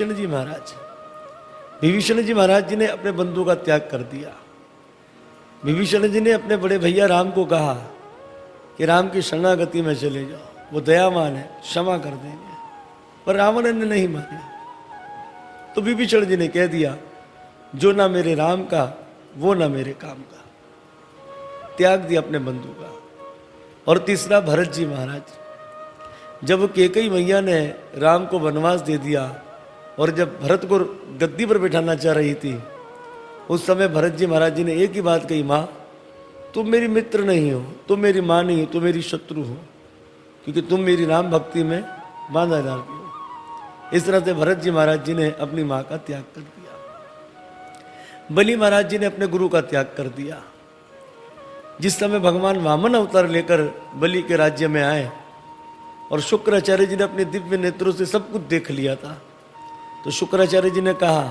जी महाराज, विभीषण जी महाराज जी ने अपने बंधु का त्याग कर दिया। विभीषण जी ने अपने बड़े भैया राम को कहा कि राम की शरणागति में चले जाओ, वो दयावान है, क्षमा कर देंगे। पर रावण ने नहीं माने। तो विभीषण जी ने कह दिया, जो ना मेरे राम का वो ना मेरे काम का, त्याग दिया अपने बंधु का। और तीसरा भरत जी महाराज, जब कैकेयी मैया ने राम को वनवास दे दिया और जब भरत को गद्दी पर बिठाना चाह रही थी, उस समय भरत जी महाराज जी ने एक ही बात कही, माँ तुम मेरी मित्र नहीं हो, तुम मेरी माँ नहीं हो, तुम मेरी शत्रु हो, क्योंकि तुम मेरी राम भक्ति में बांधा डालती हो। इस तरह से भरत जी महाराज जी ने अपनी माँ का त्याग कर दिया। बलि महाराज जी ने अपने गुरु का त्याग कर दिया। जिस समय भगवान वामन अवतार लेकर बलि के राज्य में आए और शुक्राचार्य जी ने अपने दिव्य नेत्रों से सब कुछ देख लिया था, तो शुक्राचार्य जी ने कहा,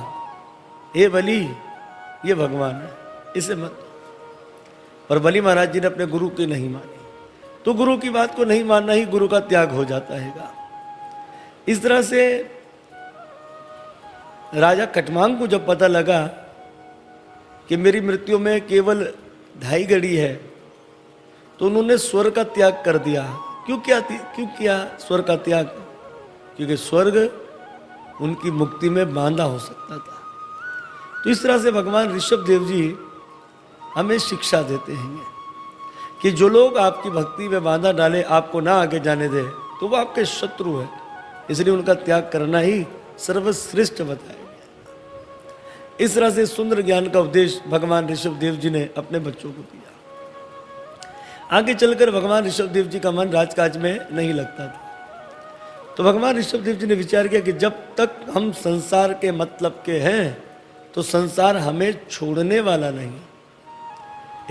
हे बलि, ये भगवान है, इसे मत। और बलि महाराज जी ने अपने गुरु की नहीं मानी। तो गुरु की बात को नहीं मानना ही गुरु का त्याग हो जाता है। इस तरह से राजा खटमांग को जब पता लगा कि मेरी मृत्यु में केवल 2.5 घड़ी है, तो उन्होंने स्वर्ग का त्याग कर दिया। क्यों किया स्वर्ग का त्याग? क्योंकि स्वर्ग उनकी मुक्ति में बांधा हो सकता था। तो इस तरह से भगवान ऋषभ देव जी हमें शिक्षा देते हैं कि जो लोग आपकी भक्ति में बांधा डाले, आपको ना आगे जाने दे, तो वो आपके शत्रु है। इसलिए उनका त्याग करना ही सर्वश्रेष्ठ बताया गया। इस तरह से सुंदर ज्ञान का उपदेश भगवान ऋषभ देव जी ने अपने बच्चों को दिया। आगे चलकर भगवान ऋषभ देव जी का मन राजकाज में नहीं लगता था। तो भगवान ऋषभ देव जी ने विचार किया कि जब तक हम संसार के मतलब के हैं, तो संसार हमें छोड़ने वाला नहीं।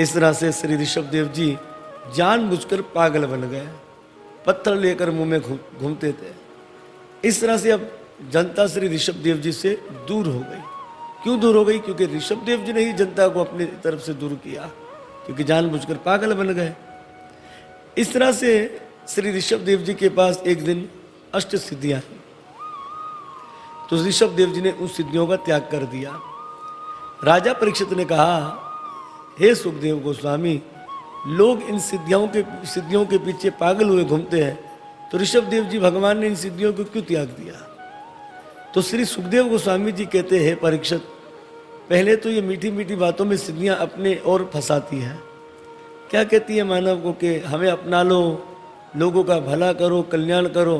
इस तरह से श्री ऋषभ देव जी जानबूझकर पागल बन गए, पत्थर लेकर मुंह में घूमते थे। इस तरह से अब जनता श्री ऋषभ देव जी से दूर हो गई। क्यों दूर हो गई? क्योंकि ऋषभ देव जी ने ही जनता को अपनी तरफ से दूर किया, क्योंकि जानबूझकर पागल बन गए। इस तरह से श्री ऋषभ देव जी के पास एक दिन 8 सिद्धियां थी। तो ऋषभ देव जी ने उन सिद्धियों का त्याग कर दिया। राजा परीक्षित ने कहा, हे सुखदेव गोस्वामी, लोग इन सिद्धियों के पीछे पागल हुए घूमते हैं, तो ऋषभ देव जी भगवान ने इन सिद्धियों को क्यों त्याग दिया? तो श्री सुखदेव गोस्वामी जी कहते हैं, परीक्षित, पहले तो ये मीठी मीठी बातों में सिद्धियां अपने और फंसाती हैं। क्या कहती है मानव को कि हमें अपना लो, लोगों का भला करो, कल्याण करो।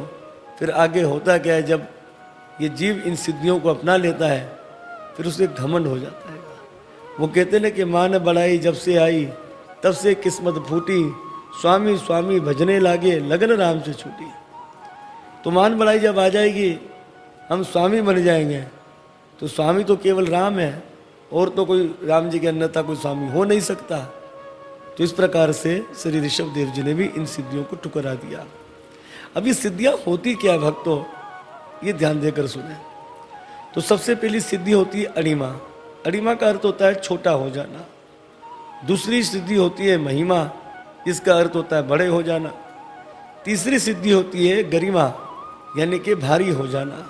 फिर आगे होता क्या है, जब ये जीव इन सिद्धियों को अपना लेता है, फिर उसे घमंड हो जाता है। वो कहते ना कि माँ ने बढ़ाई जब से आई, तब से किस्मत फूटी, स्वामी स्वामी भजने लागे, लगन राम से छूटी। तो मान बढ़ाई जब आ जाएगी, हम स्वामी बन जाएंगे। तो स्वामी तो केवल राम है, और तो कोई राम जी के अन्यथा कोई स्वामी हो नहीं सकता। तो इस प्रकार से श्री ऋषभ देव जी ने भी इन सिद्धियों को ठुकरा दिया। अब ये सिद्धियां होती क्या है भक्तों, ये ध्यान देकर सुने। तो सबसे पहली सिद्धि होती है अणिमा। अणिमा का अर्थ होता है छोटा हो जाना। दूसरी सिद्धि होती है महिमा, इसका अर्थ होता है बड़े हो जाना। तीसरी सिद्धि होती है गरिमा, यानी कि भारी हो जाना।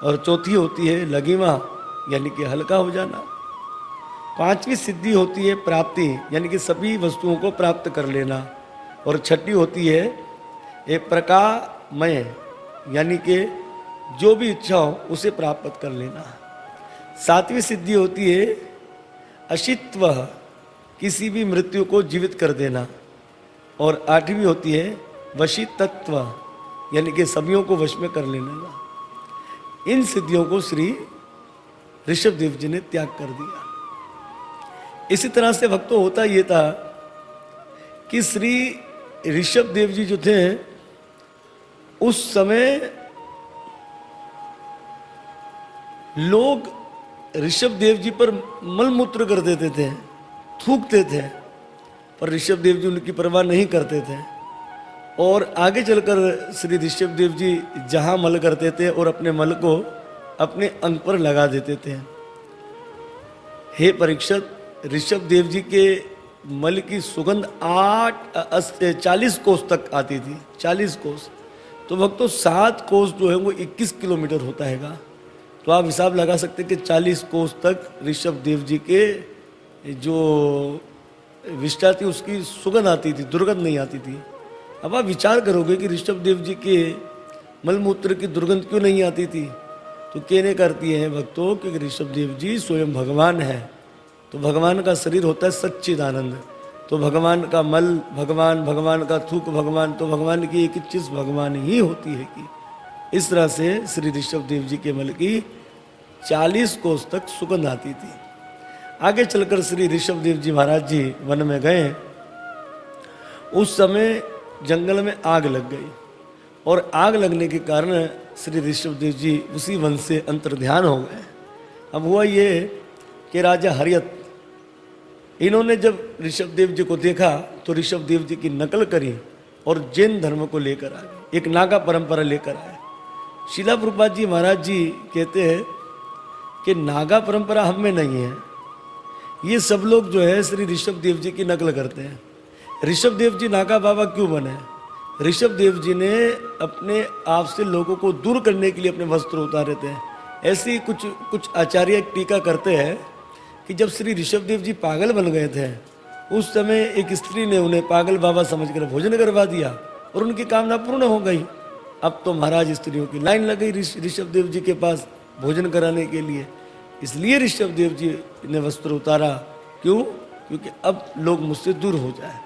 और चौथी होती है लघिमा, यानी कि हल्का हो जाना। 5वीं सिद्धि होती है प्राप्ति, यानी कि सभी वस्तुओं को प्राप्त कर लेना। और छठी होती है एक प्रकामय, यानी कि जो भी इच्छा हो उसे प्राप्त कर लेना। 7वीं सिद्धि होती है अशित्व, किसी भी मृत्यु को जीवित कर देना। और 8वीं होती है वशितत्व, यानी कि सभियों को वश में कर लेना। इन सिद्धियों को श्री ऋषभ देव जी ने त्याग कर दिया। इसी तरह से भक्तों होता ये था कि श्री ऋषभ देव जी जो थे, उस समय लोग ऋषभ देव जी पर मलमूत्र कर देते थे, थूकते थे, पर ऋषभ देव जी उनकी परवाह नहीं करते थे। और आगे चलकर श्री ऋषभ देव जी जहाँ मल करते थे और अपने मल को अपने अंग पर लगा देते थे। हे परीक्षित, ऋषभ देव जी के मल की सुगंध 40 कोस तक आती थी। 40 कोस। तो भक्तों 7 कोस जो है वो 21 किलोमीटर होता हैगा। तो आप हिसाब लगा सकते हैं कि 40 कोस तक ऋषभ देव जी के जो विष्ठा थी उसकी सुगंध आती थी, दुर्गंध नहीं आती थी। अब आप विचार करोगे कि ऋषभ देव जी के मलमूत्र की दुर्गंध क्यों नहीं आती थी, तो कहने करती है भक्तों कि ऋषभ देव जी स्वयं भगवान है। तो भगवान का शरीर होता है सच्चिदानंद, तो भगवान का मल भगवान, भगवान का थूक भगवान, तो भगवान की एक चीज भगवान ही होती है कि इस तरह से श्री ऋषभ देव जी के मल की 40 कोस तक सुगंध आती थी। आगे चलकर श्री ऋषभ देव जी महाराज जी वन में गए। उस समय जंगल में आग लग गई और आग लगने के कारण श्री ऋषभ देव जी उसी वन से अंतर्ध्यान हो गए। अब हुआ ये कि राजा हरियत, इन्होंने जब ऋषभ देव जी को देखा तो ऋषभ देव जी की नकल करी और जैन धर्म को लेकर आ गए, एक नागा परंपरा लेकर आए। शिला प्रभुपाद जी महाराज जी कहते हैं कि नागा परंपरा हम में नहीं है, ये सब लोग जो है श्री ऋषभ देव जी की नकल करते हैं। ऋषभ देव जी नागा बाबा क्यों बने? ऋषभ देव जी ने अपने आप से लोगों को दूर करने के लिए अपने वस्त्र उतारे थे। ऐसे ही कुछ आचार्य टीका करते हैं कि जब श्री ऋषभ देव जी पागल बन गए थे उस समय एक स्त्री ने उन्हें पागल बाबा समझकर भोजन करवा दिया और उनकी कामना पूर्ण हो गई। अब तो महाराज स्त्रियों की लाइन लग गई ऋषभ देव जी के पास भोजन कराने के लिए, इसलिए ऋषभ देव जी ने वस्त्र उतारा। क्यों? क्योंकि अब लोग मुझसे दूर हो जाए।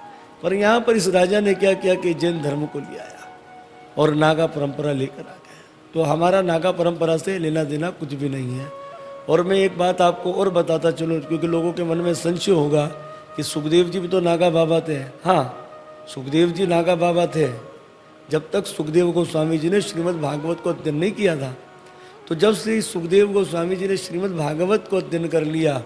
पर यहाँ पर इस राजा ने क्या किया कि जैन धर्म को ले आया और नागा परंपरा लेकर आ गया। तो हमारा नागा परंपरा से लेना देना कुछ भी नहीं है। और मैं एक बात आपको और बताता चलूँ, क्योंकि लोगों के मन में संशय होगा कि सुखदेव जी भी तो नागा बाबा थे। हाँ, सुखदेव जी नागा बाबा थे जब तक सुखदेव गोस्वामी जी ने श्रीमद् भागवत को अध्ययन नहीं किया था। तो जब श्री सुखदेव गोस्वामी जी ने श्रीमद् भागवत को अध्ययन कर लिया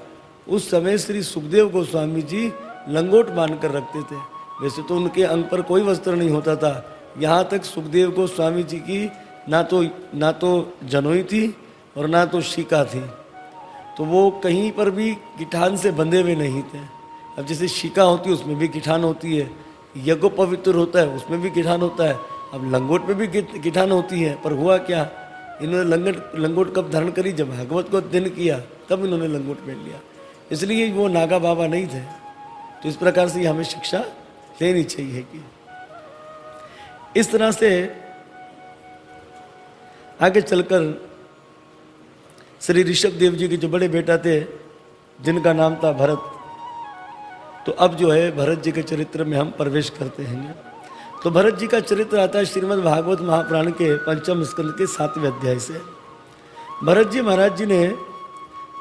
उस समय श्री सुखदेव गोस्वामी जी लंगोट बांध कर रखते थे। वैसे तो उनके अंग पर कोई वस्त्र नहीं होता था। यहाँ तक सुखदेव गोस्वामी जी की ना तो जनोई थी और ना तो शिका थी, तो वो कहीं पर भी गिठान से बंधे हुए नहीं थे। अब जैसे शिका होती है उसमें भी गिठान होती है, यज्ञ पवित्र होता है उसमें भी गिठान होता है, अब लंगोट में भी गिठान होती है। पर हुआ क्या, इन्होंने लंगोट कब धारण करी? जब भागवत को अध्ययन किया तब इन्होंने लंगोट पहन लिया, इसलिए वो नागा बाबा नहीं थे। तो इस प्रकार से हमें शिक्षा लेनी चाहिए कि इस तरह से आगे चलकर श्री ऋषभ देव जी के जो बड़े बेटा थे जिनका नाम था भरत, तो अब जो है भरत जी के चरित्र में हम प्रवेश करते हैं। तो भरत जी का चरित्र आता है श्रीमद् भागवत महापुराण के 5वें स्कंद के 7वें अध्याय से। भरत जी महाराज जी ने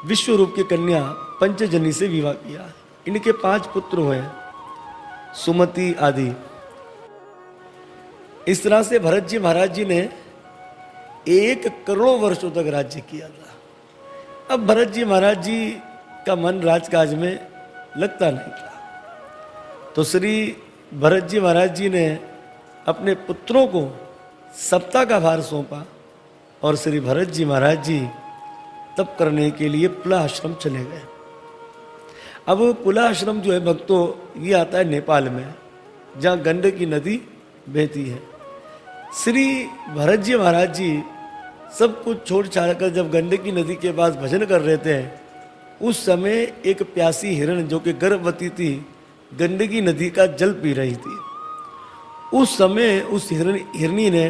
विश्वरूप की कन्या पंचजनी से विवाह किया। इनके 5 पुत्र हुए, सुमति आदि। इस तरह से भरत जी महाराज जी ने 1 करोड़ वर्षों तक राज्य किया था। अब भरत जी महाराज जी का मन राजकाज में लगता नहीं था, तो श्री भरत जी महाराज जी ने अपने पुत्रों को सप्ताह का भार सौंपा और श्री भरत जी महाराज जी तप करने के लिए पुला आश्रम चले गए। अब पुला आश्रम जो है भक्तों ये आता है नेपाल में, जहाँ गंडकी नदी बहती है। श्री भरत जी महाराज जी सब कुछ छोड़ छाड़ कर जब गंडकी नदी के पास भजन कर रहे थे उस समय एक प्यासी हिरण जो कि गर्भवती थी गंडकी नदी का जल पी रही थी। उस समय उस हिरनी ने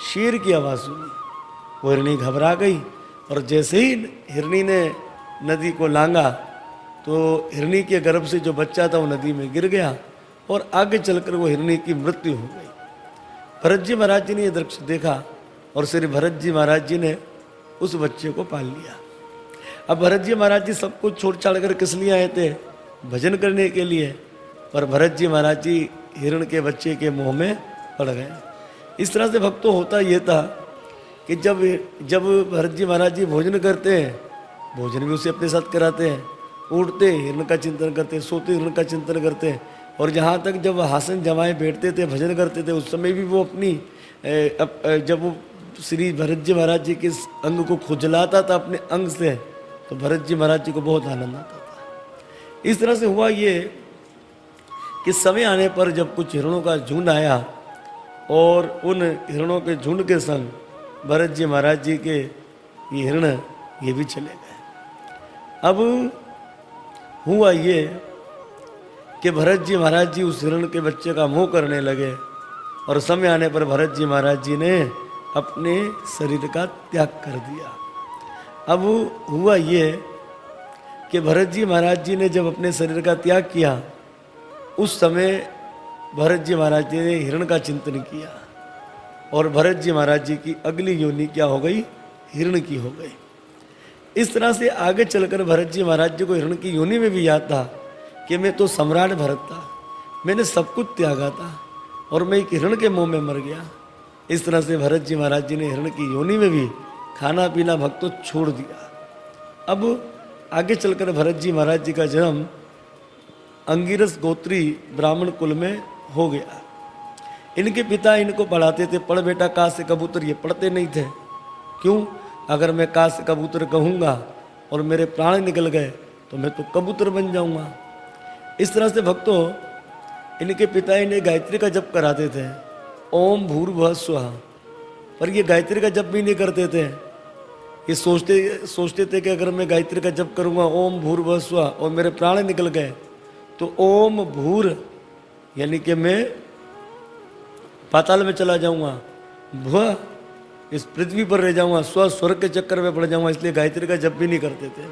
शेर की आवाज़ सुनी। वो हिरनी घबरा गई और जैसे ही हिरनी ने नदी को लांगा तो हिरनी के गर्भ से जो बच्चा था वो नदी में गिर गया और आगे चलकर वो हिरनी की मृत्यु हो गई। भरत जी महाराज जी ने यह दृश्य देखा और श्री भरत जी महाराज जी ने उस बच्चे को पाल लिया। अब भरत जी महाराज जी सब कुछ छोड़ छाड़ कर किस लिए आए थे? भजन करने के लिए। पर भरत जी महाराज जी हिरण के बच्चे के मुंह में पड़ गए। इस तरह से भक्तों होता ये था कि जब भरत जी महाराज जी भोजन करते हैं, भोजन भी उसे अपने साथ कराते हैं, उठते हिरण का चिंतन करते हैं, सोते हिरण का चिंतन करते हैं। और जहाँ तक जब आसन जमाए बैठते थे भजन करते थे उस समय भी वो अपनी जब वो श्री भरत जी महाराज जी के अंग को खुजलाता था अपने अंग से, तो भरत जी महाराज जी को बहुत आनंद आता था। इस तरह से हुआ ये कि समय आने पर जब कुछ हिरणों का झुंड आया और उन हिरणों के झुंड के संग भरत जी महाराज जी के ये हिरण ये भी चले गए। अब हुआ ये कि भरत जी महाराज जी उस हिरण के बच्चे का मोह करने लगे और समय आने पर भरत जी महाराज जी ने अपने शरीर का त्याग कर दिया। अब हुआ ये कि भरत जी महाराज जी ने जब अपने शरीर का त्याग किया, उस समय भरत जी महाराज जी ने हिरण का चिंतन किया और भरत जी महाराज जी की अगली योनि क्या हो गई? हिरण की हो गई। इस तरह से आगे चलकर भरत जी महाराज जी को हिरण की योनि में भी याद था कि मैं तो सम्राट भरत था, मैंने सब कुछ त्यागा था और मैं एक हिरण के मुंह में मर गया। इस तरह से भरत जी महाराज जी ने हिरण की योनि में भी खाना पीना भक्तों छोड़ दिया। अब आगे चलकर भरत जी महाराज जी का जन्म अंगिरस गोत्री ब्राह्मण कुल में हो गया। इनके पिता इनको पढ़ाते थे, पढ़ बेटा का से कबूतर, ये पढ़ते नहीं थे। क्यों? अगर मैं का से कबूतर कहूँगा और मेरे प्राण निकल गए तो मैं तो कबूतर बन जाऊँगा। इस तरह से भक्तों इनके पिता इन्हें गायत्री का जप कराते थे, ओम भूर्भुवः स्वः, पर ये गायत्री का जप भी नहीं करते थे। ये सोचते थे कि अगर मैं गायत्री का जप करूँगा ओम भूर्भुवः स्वः और मेरे प्राण निकल गए तो ओम भूर यानी कि मैं पाताल में चला जाऊँगा, भुव इस पृथ्वी पर रह जाऊँगा, स्वर्ग के चक्कर में पड़ जाऊँगा, इसलिए गायत्री का जप भी नहीं करते थे।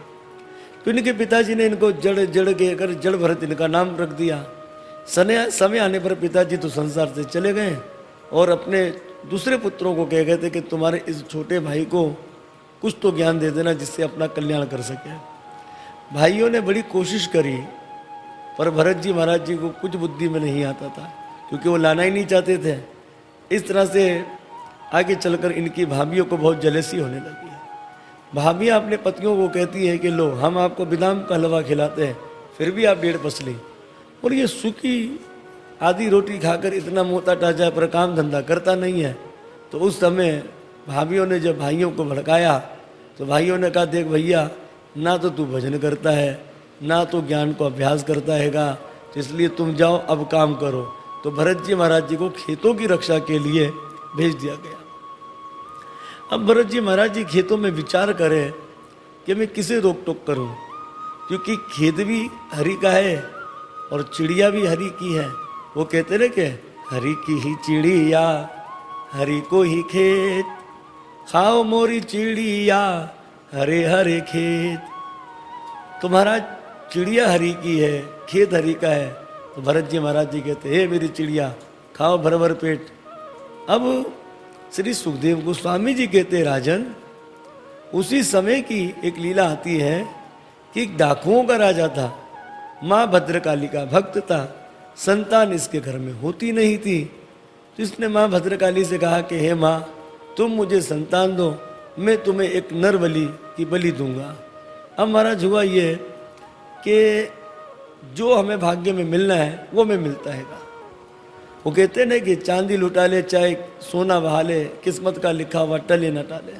तो इनके पिताजी ने इनको जड़ के कर जड़ भरत इनका नाम रख दिया। समय आने पर पिताजी तो संसार से चले गए और अपने दूसरे पुत्रों को कह गए थे कि तुम्हारे इस छोटे भाई को कुछ तो ज्ञान दे देना जिससे अपना कल्याण कर सके। भाइयों ने बड़ी कोशिश करी पर भरत जी महाराज जी को कुछ बुद्धि में नहीं आता था, क्योंकि वो लाना ही नहीं चाहते थे। इस तरह से आगे चलकर इनकी भाभीयों को बहुत जलेसी होने लगी। भाभियाँ अपने पतियों को कहती है कि लो हम आपको बादाम का हलवा खिलाते हैं, फिर भी आप डेढ़ पसली और ये सूखी आधी रोटी खाकर इतना मोटा ताजा पर काम धंधा करता नहीं है। तो उस समय भाभियों ने जब भाइयों को भड़काया तो भाइयों ने कहा देख भैया, ना तो तू भजन करता है ना तो ज्ञान को अभ्यास करता हैगा, तो इसलिए तुम जाओ अब काम करो। तो भरत जी महाराज जी को खेतों की रक्षा के लिए भेज दिया गया। अब भरत जी महाराज जी खेतों में विचार करें कि मैं किसे रोक टोक करूं, क्योंकि खेत भी हरि का है और चिड़िया भी हरि की है। वो कहते ना कि हरि की ही चिड़िया हरि को ही खेत, खाओ मोरी चिड़िया हरे हरे खेत। तो महाराज चिड़िया हरि की है, खेत हरि का है। तो भरत जी महाराज जी कहते हे मेरी चिड़िया खाओ भर भर पेट। अब श्री सुखदेव गोस्वामी जी कहते राजन, उसी समय की एक लीला आती है कि एक डाकुओं का राजा था, माँ भद्रकाली का भक्त था, संतान इसके घर में होती नहीं थी। तो इसने माँ भद्रकाली से कहा कि हे माँ तुम मुझे संतान दो, मैं तुम्हें एक नर बलि की बलि दूंगा। अब महाराज हुआ ये कि जो हमें भाग्य में मिलना है वो हमें मिलता हैगा। वो कहते हैं ना कि चांदी लुटा ले चाहे सोना बहा ले, किस्मत का लिखा हुआ टले न टाले।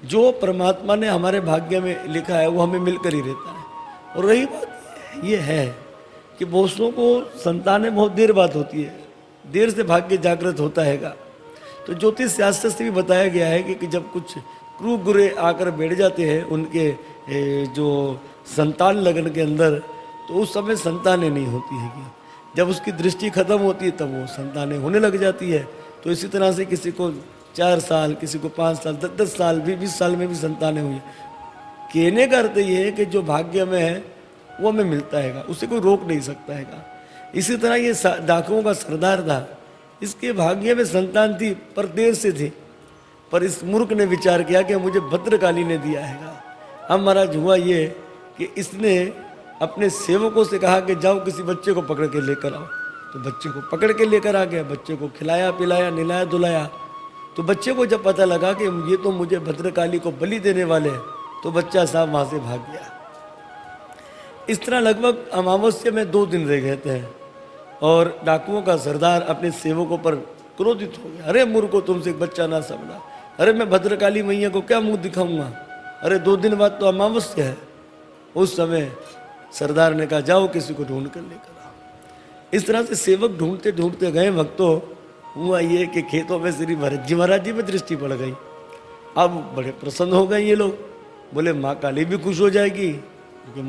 जो परमात्मा ने हमारे भाग्य में लिखा है वो हमें मिलकर ही रहता है। और रही बात ये है कि बहुतों को संतानें बहुत देर बाद होती है, देर से भाग्य जागृत होता हैगा। तो ज्योतिष शास्त्र से भी बताया गया है कि जब कुछ क्रूर गुरे आकर बैठ जाते हैं उनके जो संतान लगन के अंदर, तो उस समय संतानें नहीं होती है। जब उसकी दृष्टि खत्म होती है तब वो संतानें होने लग जाती है। तो इसी तरह से किसी को 4 साल, किसी को 5 साल, 10 साल भी, 20 साल में भी संतानें हुई। कहने का अर्थ ये है कि जो भाग्य में है वो हमें मिलता हैगा, उसे कोई रोक नहीं सकता हैगा। इसी तरह ये डाकुओं का सरदार था, इसके भाग्य में संतान थी पर देर से थी। पर इस मूर्ख ने विचार किया कि मुझे भद्रकाली ने दिया हैगा। अब महाराज हुआ ये कि इसने अपने सेवकों से कहा कि जाओ किसी बच्चे को पकड़ के लेकर आओ। तो बच्चे को पकड़ के लेकर आ गया, बच्चे को खिलाया पिलाया निलाया धुलाया। तो बच्चे को जब पता लगा कि ये तो मुझे भद्रकाली को बलि देने वाले हैं, तो बच्चा साहब वहाँ से भाग गया। इस तरह लगभग अमावस्या में 2 दिन रह गए थे और डाकुओं का सरदार अपने सेवकों पर क्रोधित हो गया। अरे मूर्खों, तुमसे एक बच्चा ना समझा, अरे मैं भद्रकाली मैया को क्या मुंह दिखाऊंगा, अरे 2 दिन बाद तो अमावस्या है। उस समय सरदार ने कहा जाओ किसी को ढूंढ कर लेकर आओ। इस तरह से सेवक ढूंढते ढूंढते गए भक्तों। हुआ ये कि खेतों में श्री भरत जी महाराज जी में दृष्टि पड़ गई। अब बड़े प्रसन्न हो गए ये लोग, बोले माँ काली भी खुश हो जाएगी क्योंकि